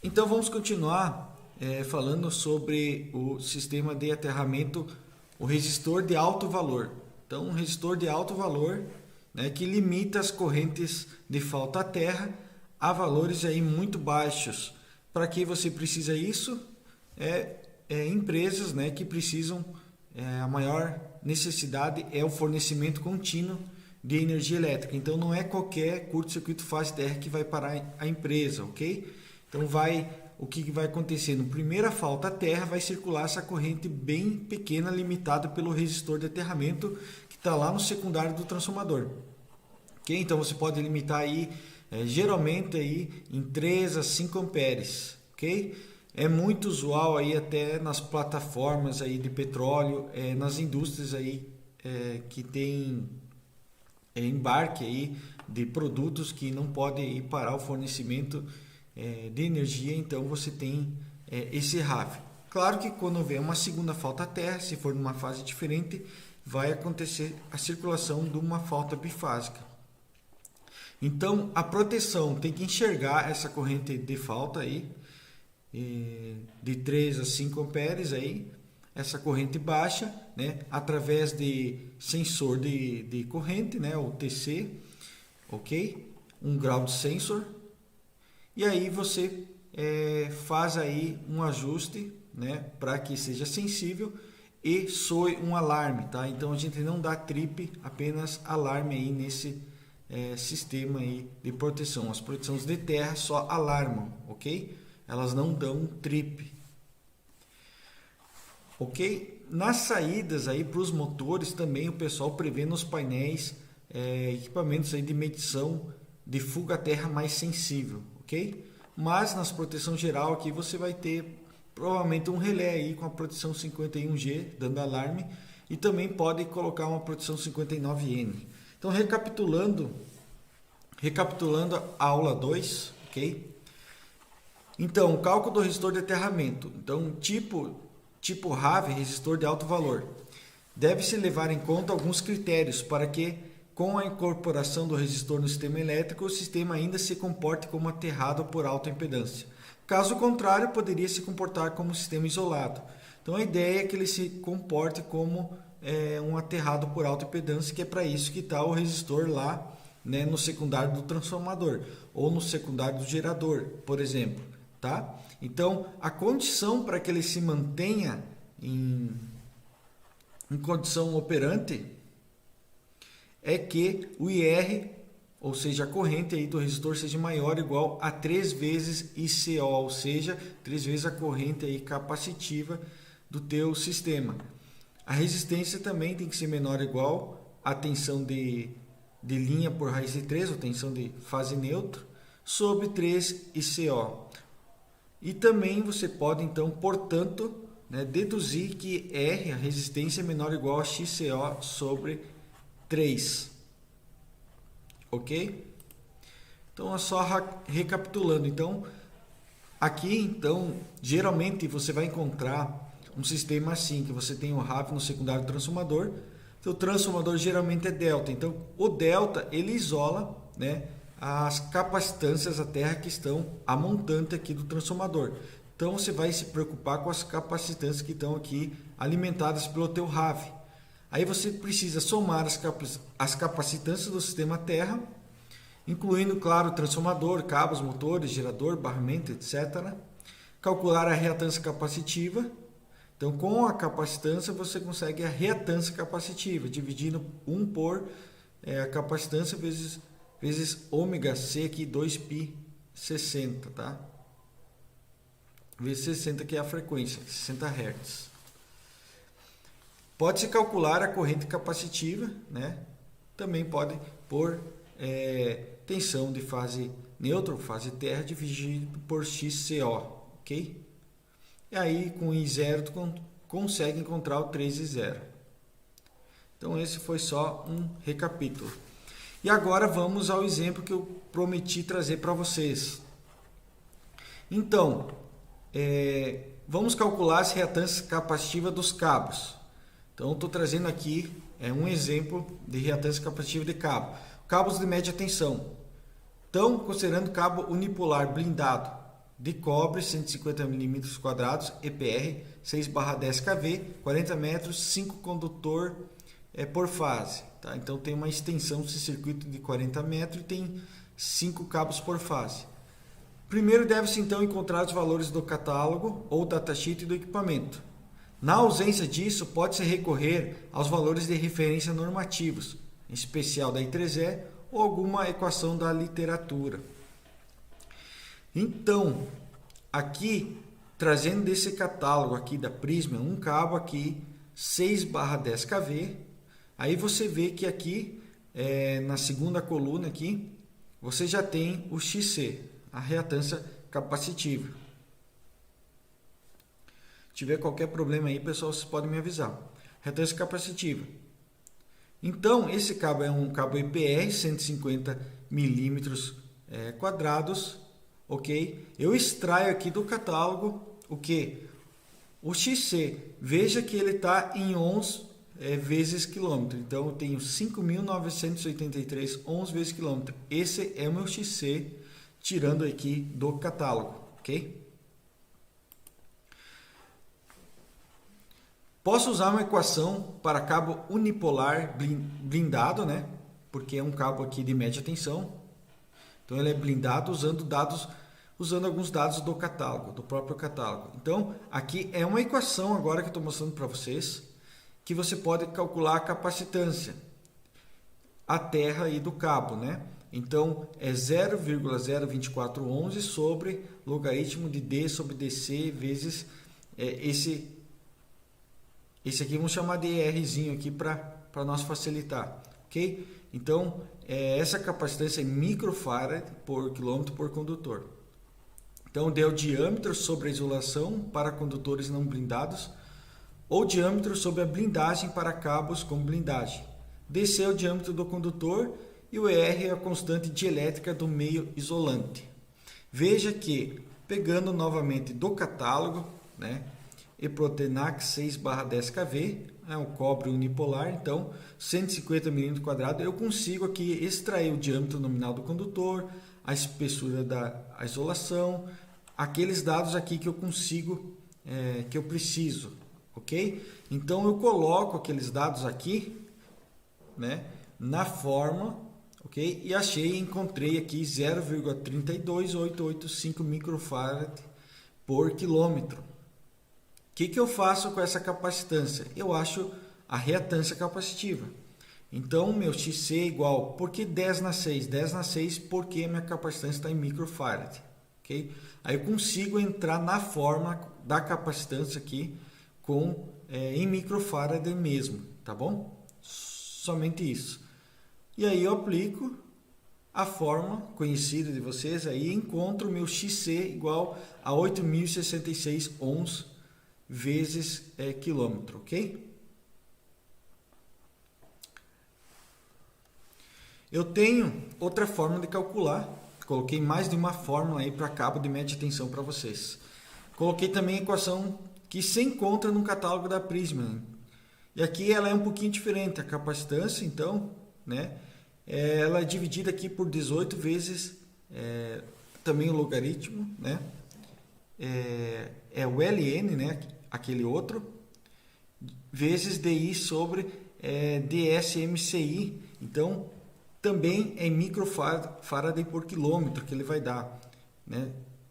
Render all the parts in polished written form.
Então vamos continuar falando sobre o sistema de aterramento, o resistor de alto valor. Então, um resistor de alto valor, né, que limita as correntes de falta à terra a valores aí muito baixos. Para que você precisa isso? Empresas, né, que precisam, a maior necessidade é o fornecimento contínuo de energia elétrica. Então não é qualquer curto-circuito fase terra que vai parar a empresa, ok? Então o que vai acontecer? No primeira falta à terra vai circular essa corrente bem pequena, limitada pelo resistor de aterramento que está lá no secundário do transformador. Ok? Então você pode limitar aí, geralmente aí em 3 a 5 amperes, ok? É muito usual aí até nas plataformas aí de petróleo, nas indústrias aí que tem embarque aí de produtos que não podem parar o fornecimento de energia, então você tem esse RAV. Claro que quando houver uma segunda falta à terra, se for numa fase diferente, vai acontecer a circulação de uma falta bifásica. Então a proteção tem que enxergar essa corrente de falta aí, de 3 a 5 amperes aí, essa corrente baixa, né, através de sensor de corrente, né, o TC, ok? Um ground sensor. E aí você faz aí um ajuste, né, para que seja sensível e soe um alarme, tá? Então a gente não dá trip, apenas alarme aí nesse sistema aí de proteção. As proteções de terra só alarmam, ok? Elas não dão trip. Ok? Nas saídas aí para os motores também o pessoal prevê nos painéis equipamentos aí de medição de fuga à terra mais sensível, ok? Mas nas proteção geral aqui você vai ter provavelmente um relé aí com a proteção 51G dando alarme e também pode colocar uma proteção 59N. Então recapitulando a aula 2, ok? Então, o cálculo do resistor de aterramento. Então, tipo RAV, resistor de alto valor. Deve-se levar em conta alguns critérios para que, com a incorporação do resistor no sistema elétrico, o sistema ainda se comporte como aterrado por alta impedância. Caso contrário, poderia se comportar como um sistema isolado. Então, a ideia é que ele se comporte como um aterrado por alta impedância, que é para isso que está o resistor lá, né, no secundário do transformador ou no secundário do gerador, por exemplo. Tá? Então, a condição para que ele se mantenha em condição operante é que o IR, ou seja, a corrente aí do resistor seja maior ou igual a 3 vezes ICO, ou seja, 3 vezes a corrente aí capacitiva do teu sistema. A resistência também tem que ser menor ou igual à tensão de linha por raiz de 3, ou tensão de fase neutra, sobre 3 ICO. E também você pode, então, portanto, né, deduzir que R, a resistência, é menor ou igual a XCO sobre 3. Ok? Então, é só recapitulando. Então, aqui, então, geralmente você vai encontrar um sistema assim, que você tem o RAV no secundário do transformador. Então, o transformador geralmente é delta. Então, o delta, ele isola, né, as capacitâncias da terra que estão a montante aqui do transformador. Então você vai se preocupar com as capacitâncias que estão aqui alimentadas pelo teu RAV. Aí você precisa somar as capacitâncias do sistema terra, incluindo, claro, transformador, cabos, motores, gerador, barramento, etc. Calcular a reatância capacitiva. Então, com a capacitância você consegue a reatância capacitiva, dividindo 1 por a capacitância vezes ômega C aqui, 2π 60, tá? Vezes 60 que é a frequência, 60 Hz. Pode-se calcular a corrente capacitiva, né? Também pode por tensão de fase neutra ou fase terra dividido por XCO, ok? E aí com I0 tu consegue encontrar o 3 e 0. Então esse foi só um recapítulo. E agora vamos ao exemplo que eu prometi trazer para vocês. Então, vamos calcular as reatâncias capacitivas dos cabos. Então, estou trazendo aqui um exemplo de reatância capacitiva de cabo. Cabos de média tensão. Então, considerando cabo unipolar blindado, de cobre 150 milímetros quadrados, EPR 6/10 kV, 40 metros, 5 condutor por fase. Tá? Então tem uma extensão desse circuito de 40 metros e tem 5 cabos por fase. Primeiro deve-se então encontrar os valores do catálogo ou datasheet do equipamento. Na ausência disso, pode-se recorrer aos valores de referência normativos, em especial da I3E ou alguma equação da literatura. Então, aqui, trazendo desse catálogo aqui da Prysmian, um cabo aqui 6/10 kV, aí você vê que aqui, na segunda coluna aqui, você já tem o XC, a reatância capacitiva. Se tiver qualquer problema aí, pessoal, vocês podem me avisar. Reatância capacitiva. Então, esse cabo é um cabo EPR, 150 milímetros quadrados, ok? Eu extraio aqui do catálogo o que? O XC. Veja que ele está em ohms vezes quilômetro. Então, eu tenho 5.983 ohms vezes quilômetro. Esse é o meu XC, tirando aqui do catálogo, ok? Posso usar uma equação para cabo unipolar blindado, né? Porque é um cabo aqui de média tensão. Então ele é blindado usando alguns dados do catálogo, do próprio catálogo. Então aqui é uma equação agora que eu estou mostrando para vocês, que você pode calcular a capacitância, a terra aí do cabo, né? Então é 0,02411 sobre logaritmo de D sobre DC vezes esse aqui vamos chamar de Rzinho aqui para nós facilitar, ok? Então, essa capacitância é microfarad por quilômetro por condutor. Então, deu diâmetro sobre a isolação para condutores não blindados ou diâmetro sobre a blindagem para cabos com blindagem. DC é o diâmetro do condutor e o ER é a constante dielétrica do meio isolante. Veja que, pegando novamente do catálogo, né? Eprotenax 6/10 kV, é um cobre unipolar, então 150 milímetros quadrados, eu consigo aqui extrair o diâmetro nominal do condutor, a espessura da isolação, aqueles dados aqui que eu consigo, que eu preciso, ok? Então eu coloco aqueles dados aqui, né, na forma, ok? E encontrei aqui 0,32885 microfarad por quilômetro. O que eu faço com essa capacitância? Eu acho a reatância capacitiva. Então, meu XC é igual, por que 10/6? 10/6 porque minha capacitância está em microfarad. Okay? Aí eu consigo entrar na forma da capacitância aqui em microfarad mesmo, tá bom? Somente isso. E aí eu aplico a forma conhecida de vocês aí e encontro o meu XC igual a 8.066 ohms vezes quilômetro, ok? Eu tenho outra forma de calcular, coloquei mais de uma fórmula aí para cabo de média tensão para vocês. Coloquei também a equação que se encontra no catálogo da Prysmian. E aqui ela é um pouquinho diferente, a capacitância, então, né? Ela é dividida aqui por 18 vezes também o logaritmo, né? É o ln, né? Aquele outro, vezes DI sobre DSMCI. Então, também é microfarad por quilômetro que ele vai dar, né?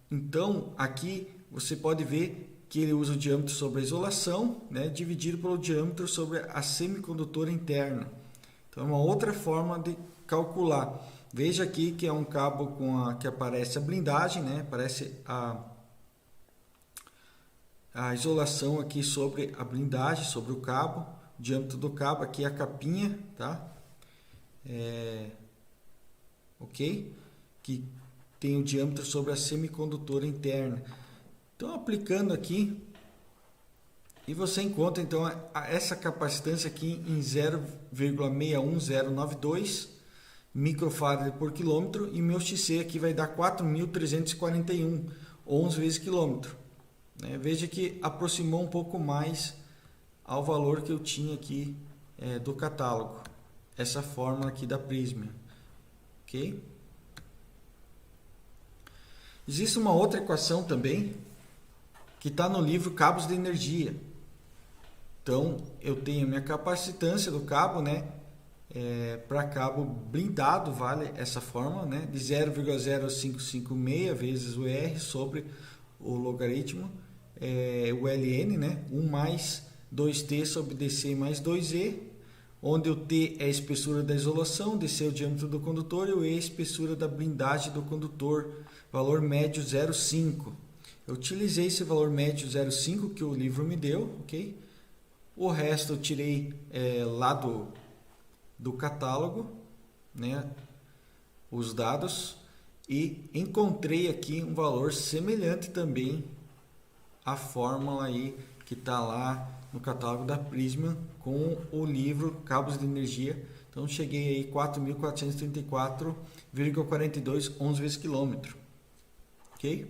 Então, aqui você pode ver que ele usa o diâmetro sobre a isolação, né, dividido pelo diâmetro sobre a semicondutora interna. Então, é uma outra forma de calcular. Veja aqui que é um cabo que aparece a blindagem, né? Aparece a isolação aqui sobre a blindagem, sobre o cabo, o diâmetro do cabo, aqui a capinha, tá? Ok? Que tem o diâmetro sobre a semicondutora interna. Então, aplicando aqui, e você encontra então essa capacitância aqui em 0,61092 microfarad por quilômetro, e meu XC aqui vai dar 4.341 ohms vezes quilômetro. Veja que aproximou um pouco mais ao valor que eu tinha aqui do catálogo, essa fórmula aqui da Prysmian, ok? Existe uma outra equação também que está no livro Cabos de Energia. Então, eu tenho a minha capacitância do cabo, né? Para cabo blindado, vale essa fórmula, né? De 0,0556 vezes o R sobre o logaritmo, o Ln, né? 1 mais 2T sobre DC mais 2E, onde o T é a espessura da isolação, DC é o diâmetro do condutor e o E é a espessura da blindagem do condutor, valor médio 0,5. Eu utilizei esse valor médio 0,5 que o livro me deu, ok? O resto eu tirei lá do catálogo, né, os dados, e encontrei aqui um valor semelhante também à fórmula aí que está lá no catálogo da Prysmian com o livro Cabos de Energia. Então cheguei aí 4.434,42 ohms vezes quilômetro, ok?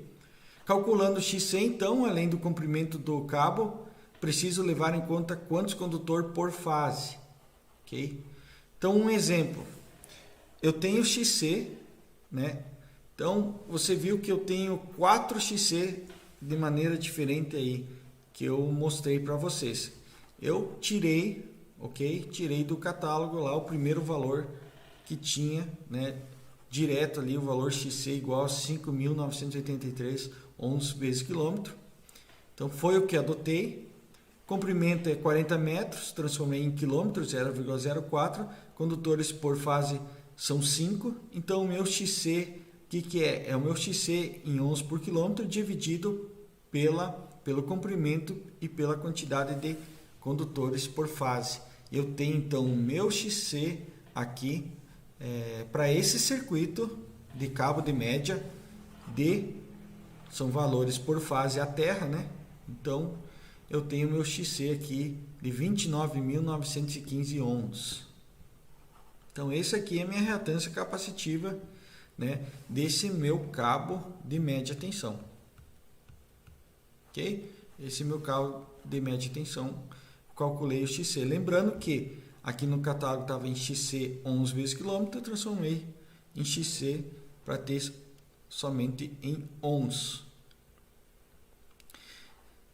Calculando o XC, então, além do comprimento do cabo, preciso levar em conta quantos condutores por fase, ok? Então, um exemplo, eu tenho XC, né? Então, você viu que eu tenho 4 XC de maneira diferente aí, que eu mostrei para vocês. Eu tirei, ok? Tirei do catálogo lá o primeiro valor que tinha, né? Direto ali, o valor XC igual a 5.983 ohms vezes quilômetro. Então, foi o que adotei. Comprimento é 40 metros, transformei em quilômetros, 0,04. Condutores por fase são 5. Então, o meu XC, o que é? É o meu XC em ohms por quilômetro dividido pelo comprimento e pela quantidade de condutores por fase. Eu tenho, então, o meu XC aqui para esse circuito de cabo de média são valores por fase à terra, né? Então, eu tenho meu XC aqui de 29.915 ohms. Então, esse aqui é a minha reatância capacitiva, né, desse meu cabo de média tensão. Ok? Esse meu cabo de média tensão, calculei o XC. Lembrando que aqui no catálogo estava em XC ohms vezes quilômetro, eu transformei em XC para ter somente em ohms.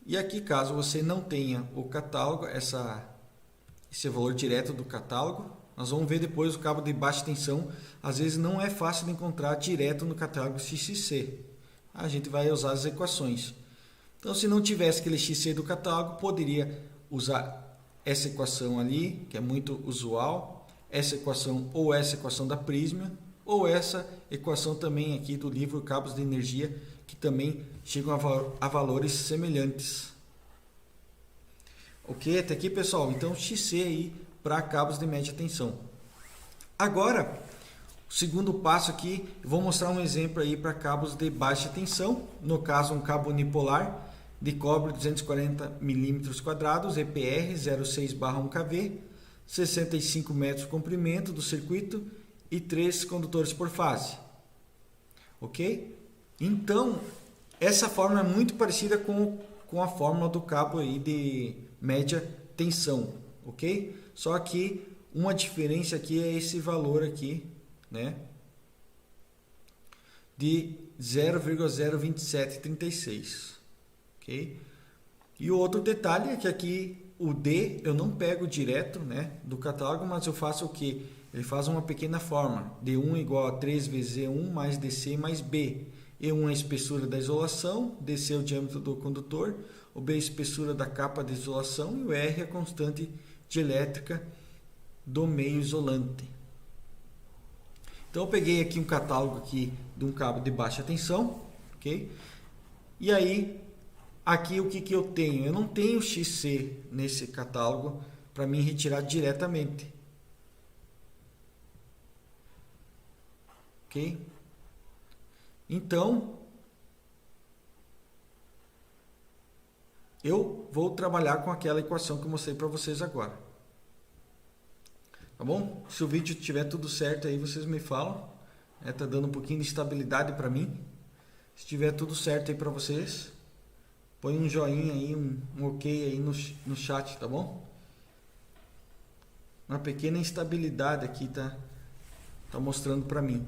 E aqui, caso você não tenha o catálogo, esse valor direto do catálogo, nós vamos ver depois o cabo de baixa tensão. Às vezes não é fácil de encontrar direto no catálogo XC. A gente vai usar as equações. Então, se não tivesse aquele XC do catálogo, poderia usar essa equação ali, que é muito usual, essa equação ou essa equação da Prysmian, ou essa equação também aqui do livro Cabos de Energia, que também chegam a valores semelhantes. Ok? Até aqui, pessoal. Então, XC aí para cabos de média tensão. Agora, o segundo passo aqui, eu vou mostrar um exemplo aí para cabos de baixa tensão. No caso, um cabo unipolar de cobre 240 mm², EPR 06/1 kV, 65 metros de comprimento do circuito e 3 condutores por fase. Ok? Então, essa fórmula é muito parecida com a fórmula do cabo aí de média tensão, ok? Só que uma diferença aqui é esse valor aqui, né? De 0,02736, ok? E o outro detalhe é que aqui o D eu não pego direto, né, do catálogo, mas eu faço o que? Ele faz uma pequena fórmula, D1 igual a 3 vezes E1 mais DC mais B. E1 é a espessura da isolação, DC é o diâmetro do condutor, o B é a espessura da capa de isolação e o R é a constante de elétrica do meio isolante. Então eu peguei aqui um catálogo aqui de um cabo de baixa tensão, ok? E aí aqui o que eu tenho? Eu não tenho XC nesse catálogo para mim retirar diretamente, ok? Então, eu vou trabalhar com aquela equação que eu mostrei para vocês agora. Tá bom? Se o vídeo tiver tudo certo aí, vocês me falam. Tá dando um pouquinho de estabilidade para mim. Se tiver tudo certo aí para vocês, põe um joinha aí, um ok aí no chat, tá bom? Uma pequena instabilidade aqui tá mostrando para mim.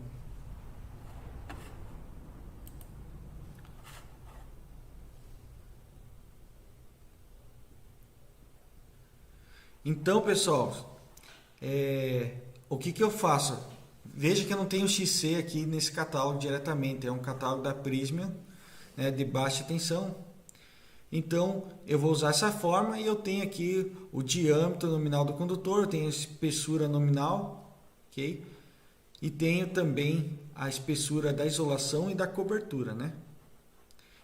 Então, pessoal, o que eu faço? Veja que eu não tenho XC aqui nesse catálogo diretamente, é um catálogo da Prysmian, né, de baixa tensão. Então, eu vou usar essa forma e eu tenho aqui o diâmetro nominal do condutor, eu tenho a espessura nominal, ok? E tenho também a espessura da isolação e da cobertura, né?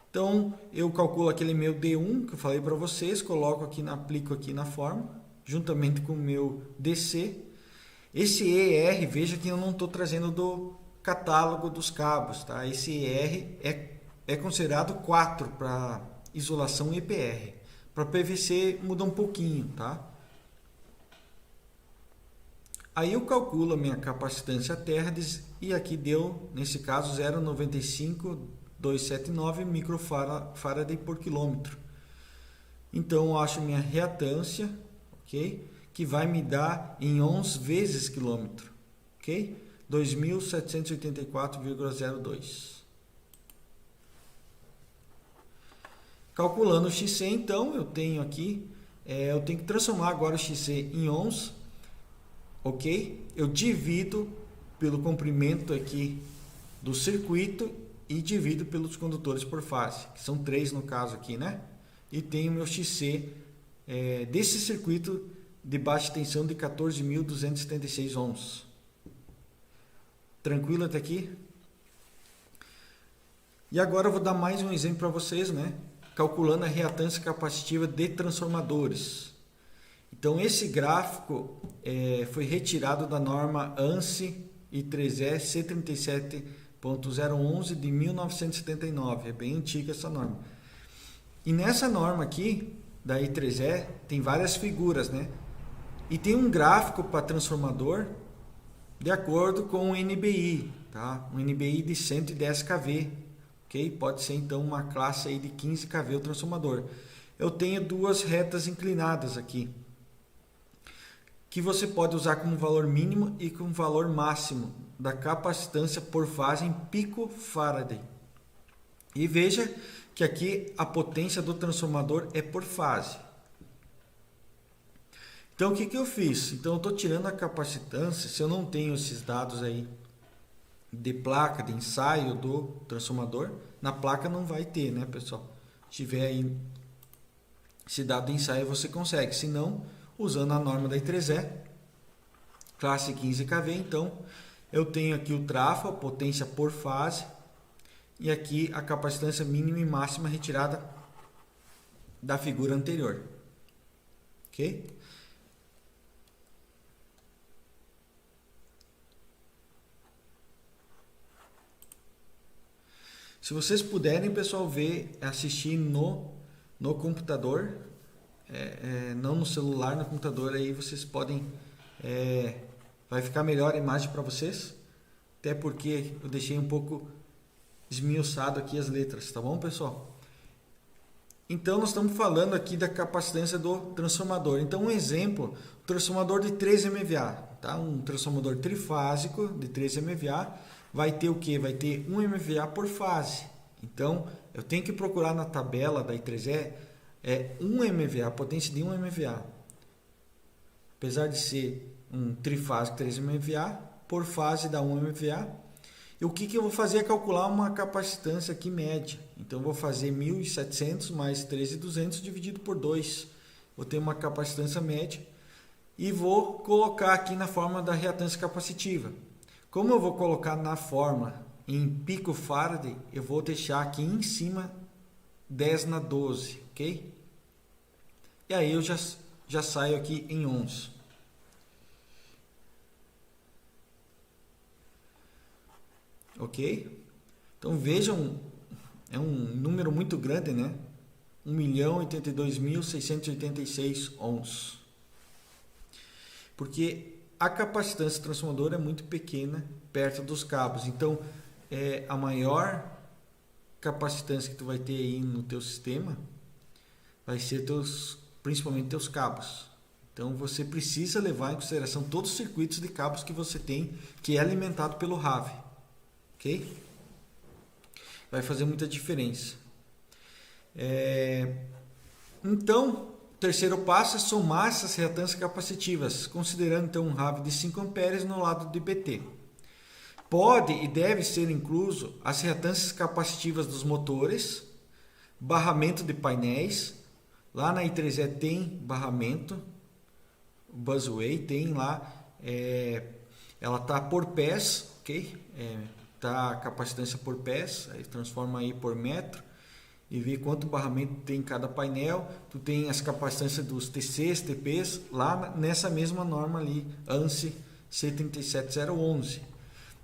Então, eu calculo aquele meu D1 que eu falei para vocês, coloco aqui, aplico aqui na forma, juntamente com o meu DC. Esse ER, veja que eu não estou trazendo do catálogo dos cabos, tá? Esse ER é considerado 4 para isolação EPR. Para PVC muda um pouquinho, tá? Aí eu calculo a minha capacitância terra e aqui deu, nesse caso, 0,95279 microfarad por quilômetro. Então eu acho minha reatância, ok? Que vai me dar em ohms vezes quilômetro, ok? 2.784,02. Calculando o XC, então, eu tenho aqui, eu tenho que transformar agora o XC em ohms, ok? Eu divido pelo comprimento aqui do circuito e divido pelos condutores por fase, que são 3 no caso aqui, né? E tenho meu XC desse circuito de baixa tensão de 14.276 ohms. Tranquilo até aqui? E agora eu vou dar mais um exemplo para vocês, né? Calculando a reatância capacitiva de transformadores. Então esse gráfico foi retirado da norma ANSI I3E C37.011 de 1979. É bem antiga essa norma. E nessa norma aqui da I3E tem várias figuras, né? E tem um gráfico para transformador de acordo com o NBI, tá? Um NBI de 110 kV, ok? Pode ser então uma classe aí de 15 kV o transformador. Eu tenho duas retas inclinadas aqui, que você pode usar como valor mínimo e como valor máximo da capacitância por fase em picofarad. E veja que aqui a potência do transformador é por fase. Então, o que eu fiz? Então, eu estou tirando a capacitância, se eu não tenho esses dados aí de placa, de ensaio do transformador, na placa não vai ter, né, pessoal? Se tiver aí esse dado de ensaio, você consegue. Se não, usando a norma da I3E, classe 15 kV, então, eu tenho aqui o trafo, a potência por fase, e aqui a capacitância mínima e máxima retirada da figura anterior. Ok? Se vocês puderem, pessoal, assistir no computador, não no celular, no computador, aí vocês podem, vai ficar melhor a imagem para vocês, até porque eu deixei um pouco esmiuçado aqui as letras, tá bom, pessoal? Então, nós estamos falando aqui da capacitância do transformador. Então, um exemplo, um transformador de 3 MVA, tá? Um transformador trifásico de 3 MVA, vai ter o que? Vai ter 1 MVA por fase. Então, eu tenho que procurar na tabela da I3E 1 MVA, a potência de 1 MVA. Apesar de ser um trifásico 3 MVA, por fase dá 1 MVA. E o que eu vou fazer é calcular uma capacitância aqui média. Então, eu vou fazer 1.700 mais 13.200 dividido por 2. Vou ter uma capacitância média e vou colocar aqui na forma da reatância capacitiva. Como eu vou colocar na forma em picofarad, eu vou deixar aqui em cima 10 na 12, ok? E aí eu já saio aqui em ohms. Ok? Então vejam, é um número muito grande, né? 1.082.686 ohms. Porque a capacitância do transformador é muito pequena perto dos cabos. Então, a maior capacitância que tu vai ter aí no teu sistema vai ser principalmente teus cabos. Então, você precisa levar em consideração todos os circuitos de cabos que você tem, que é alimentado pelo RAV. Ok? Vai fazer muita diferença. Então, terceiro passo é somar essas reatâncias capacitivas, considerando então um RAV de 5 amperes no lado de BT. Pode e deve ser incluso as reatâncias capacitivas dos motores, barramento de painéis. Lá na i3E tem barramento, o busway tem lá, ela está por pés, ok? Tá a capacitância por pés, aí transforma aí por metro e vê quanto barramento tem em cada painel. Tu tem as capacitâncias dos TCs, TPs, lá nessa mesma norma ali, ANSI C37011.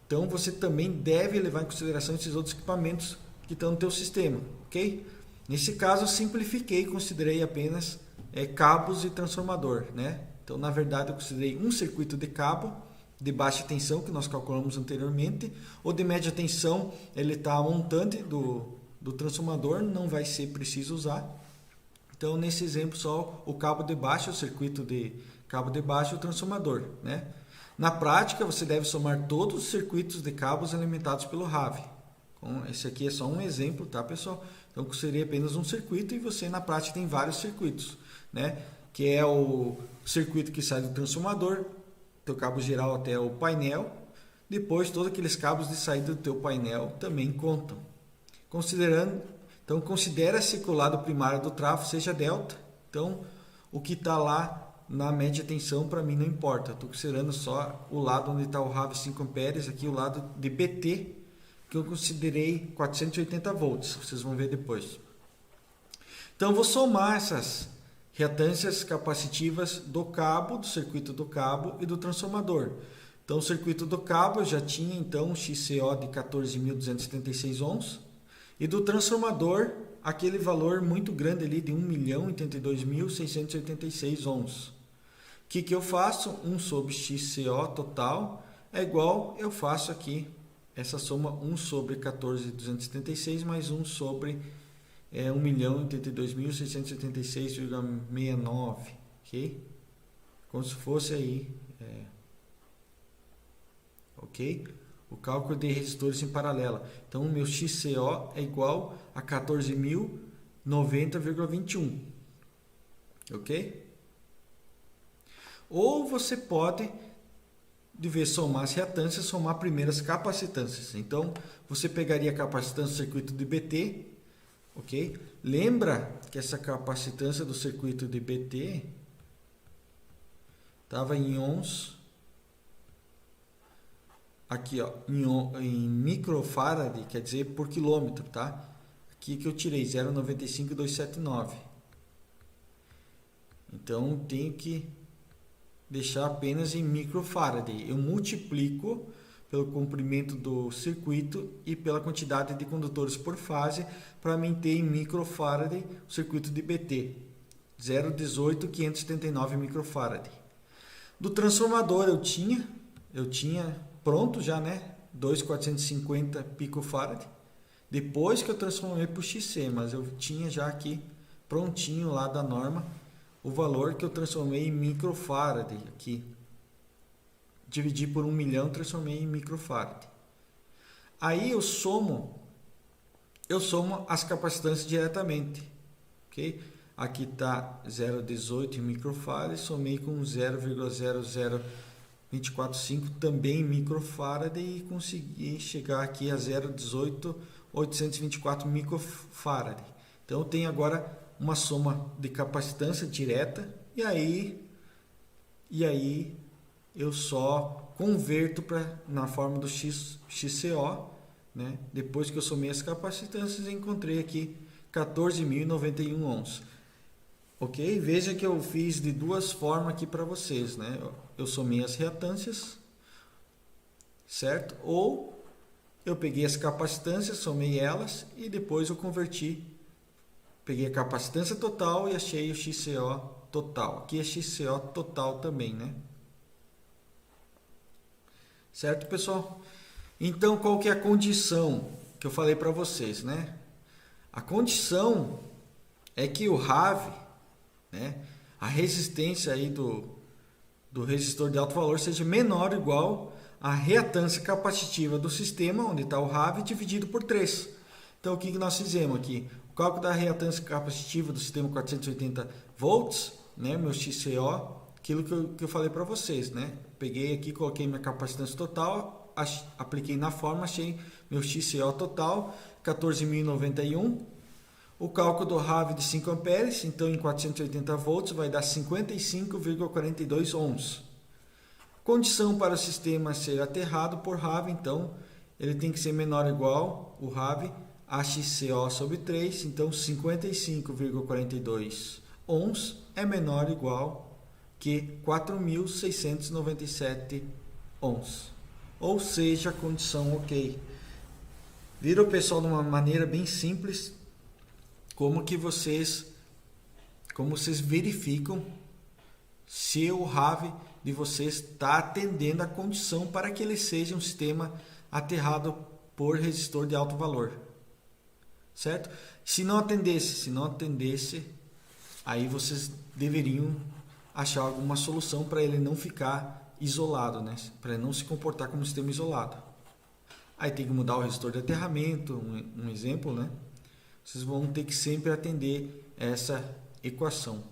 Então você também deve levar em consideração esses outros equipamentos que estão no teu sistema, ok? Nesse caso eu simplifiquei e considerei apenas cabos e transformador, né? Então na verdade eu considerei um circuito de cabo de baixa tensão que nós calculamos anteriormente, ou de média tensão, ele está a montante do transformador, não vai ser preciso usar. Então nesse exemplo só o cabo de baixo, o circuito de cabo de baixo e o transformador, né? Na prática, você deve somar todos os circuitos de cabos alimentados pelo RAV. Então, esse aqui é só um exemplo, tá, pessoal? Então, seria apenas um circuito e você, na prática, tem vários circuitos, né? Que é o circuito que sai do transformador, teu cabo geral até o painel. Depois, todos aqueles cabos de saída do teu painel também contam. Então, considera-se que o lado primário do trafo seja delta. Então, o que está lá na média tensão para mim não importa, estou considerando só o lado onde está o RAV 5 amperes, aqui o lado de BT, que eu considerei 480 volts, vocês vão ver depois. Então vou somar essas reatâncias capacitivas do cabo, do circuito do cabo e do transformador. Então o circuito do cabo eu já tinha então um XCO de 14.276 ohms e do transformador aquele valor muito grande ali de 1.082.686 ohms. O que eu faço? 1 sobre XCO total é igual, eu faço aqui essa soma 1 sobre 14.276 mais 1 sobre 1.082.676,69, ok? Como se fosse aí, ok? O cálculo de resistores em paralela. Então, o meu XCO é igual a 14.090,21, ok? Ou você pode, de vez somar as reatâncias, somar primeiro as capacitâncias. Então, você pegaria a capacitância do circuito de BT, ok? Lembra que essa capacitância do circuito de BT estava em ohms, aqui ó, em microfarad, quer dizer por quilômetro, tá? Aqui que eu tirei 0,95279. Então, tenho que deixar apenas em microfarad. Eu multiplico pelo comprimento do circuito e pela quantidade de condutores por fase para manter em microfarad o circuito de BT, 0,18579 microfarad. Do transformador eu tinha pronto já, né? 2.450 picofarad. Depois que eu transformei para o XC, mas eu tinha já aqui prontinho lá da norma o valor que eu transformei em microfarad aqui. Dividi por 1 milhão, transformei em microfarad. Aí eu somo as capacitâncias diretamente, ok? Aqui está 0,18 microfarad, somei com 0,00245 também microfarad e consegui chegar aqui a 0,18824 microfarad. Então eu tenho agora uma soma de capacitância direta e aí eu só converto na forma do XCO, né? Depois que eu somei as capacitâncias, encontrei aqui 14.091 ohms. Ok? Veja que eu fiz de duas formas aqui para vocês, né? Eu somei as reatâncias, certo? Ou eu peguei as capacitâncias, somei elas e depois eu peguei a capacitância total e achei o XCO total. Aqui é XCO total também, né? Certo, pessoal? Então, qual que é a condição que eu falei para vocês, né? A condição é que o RAV, né, a resistência aí do resistor de alto valor seja menor ou igual à reatância capacitiva do sistema, onde está o RAV, dividido por 3. Então, o que nós fizemos aqui? O cálculo da reatância capacitiva do sistema 480 volts, né, meu XCO, aquilo que eu falei para vocês, né? Peguei aqui, coloquei minha capacitância total, apliquei na forma, achei meu XCO total, 14.091. O cálculo do RAV de 5 amperes, então em 480 volts vai dar 55,42 ohms. Condição para o sistema ser aterrado por RAV, então ele tem que ser menor ou igual, o RAV, a XCO sobre 3, então 55,42 ohms é menor ou igual que 4.697 ohms. Ou seja, condição ok. Viram, pessoal, de uma maneira bem simples, como vocês verificam se o RAV de vocês está atendendo a condição para que ele seja um sistema aterrado por resistor de alto valor. Certo? Se não atendesse, aí vocês deveriam achar alguma solução para ele não ficar isolado, né? Para ele não se comportar como um sistema isolado. Aí tem que mudar o resistor de aterramento, um exemplo, né? Vocês vão ter que sempre atender essa equação.